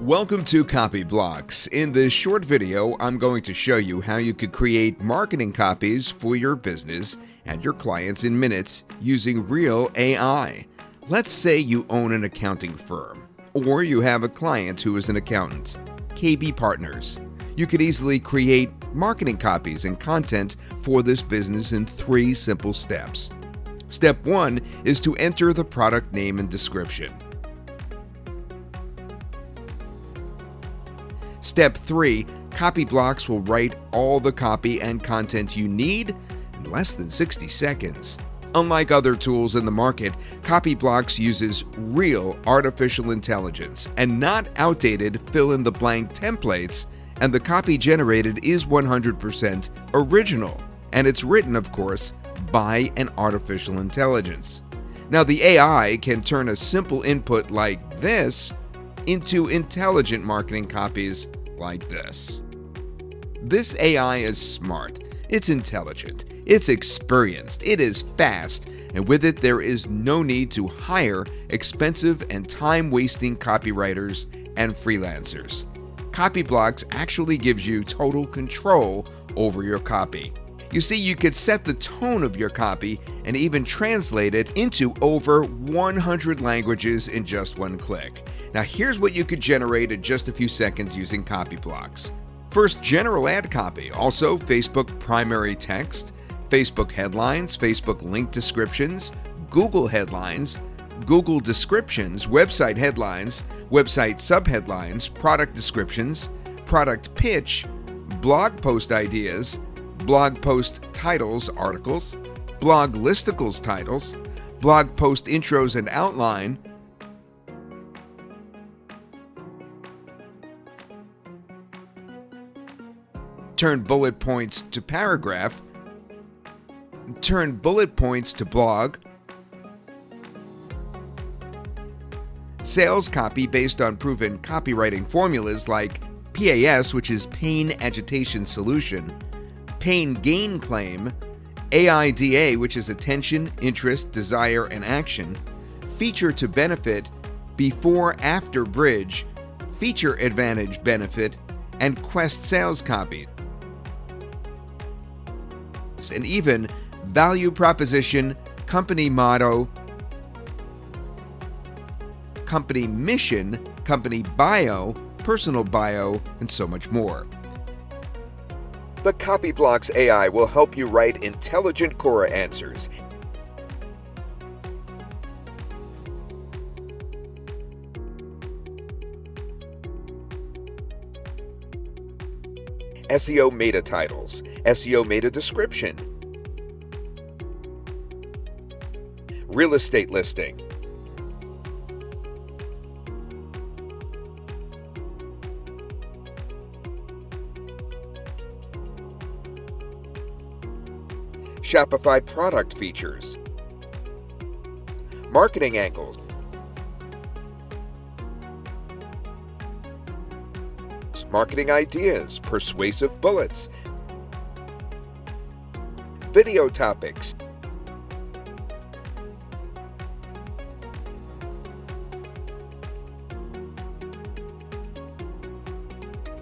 Welcome to CopyBlocks. In this short video, I'm going to show you how you could create marketing copies for your business and your clients in minutes using real AI. Let's say you own an accounting firm, or you have a client who is an accountant. KB Partners. You could easily create marketing copies and content for this business in 3 simple steps. Step 1 is to enter the product name and description. Step 3, CopyBlocks will write all the copy and content you need in less than 60 seconds. Unlike other tools in the market, CopyBlocks uses real artificial intelligence and not outdated fill-in-the-blank templates, and the copy generated is 100% original, and it's written, of course, by an artificial intelligence. Now, the AI can turn a simple input like this into intelligent marketing copies like this. This AI is smart, it's intelligent, it's experienced, it is fast, and with it there is no need to hire expensive and time-wasting copywriters and freelancers. CopyBlocks actually gives you total control over your copy. You see, you could set the tone of your copy and even translate it into over 100 languages in just one click. Now, here's what you could generate in just a few seconds using CopyBlocks. First, general ad copy, also Facebook primary text, Facebook headlines, Facebook link descriptions, Google headlines, Google descriptions, website headlines, website subheadlines, product descriptions, product pitch, blog post ideas, blog post titles, articles, blog listicles titles, blog post intros and outline, turn bullet points to paragraph, turn bullet points to blog, sales copy based on proven copywriting formulas like PAS, which is pain agitation solution, pain gain claim, AIDA, which is attention, interest, desire, and action, feature to benefit, before after bridge, feature advantage benefit, and quest sales copy. And even value proposition, company motto, company mission, company bio, personal bio, and so much more. The CopyBlocks AI will help you write intelligent Quora answers. SEO meta titles, SEO meta description, real estate listing, Shopify product features, marketing angles, marketing ideas, persuasive bullets, video topics,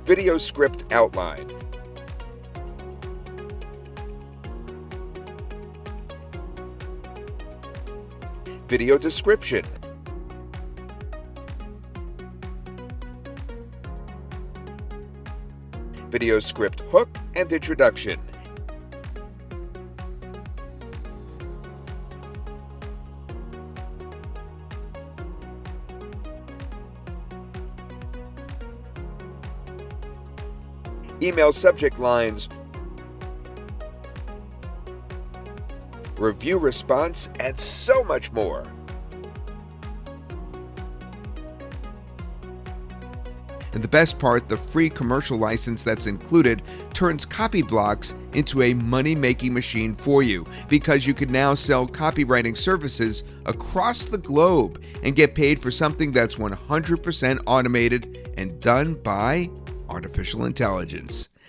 video script outline, video description, video script hook and introduction, email subject lines, review response, and so much more. And the best part, the free commercial license that's included turns CopyBlocks into a money-making machine for you, because you can now sell copywriting services across the globe and get paid for something that's 100% automated and done by artificial intelligence.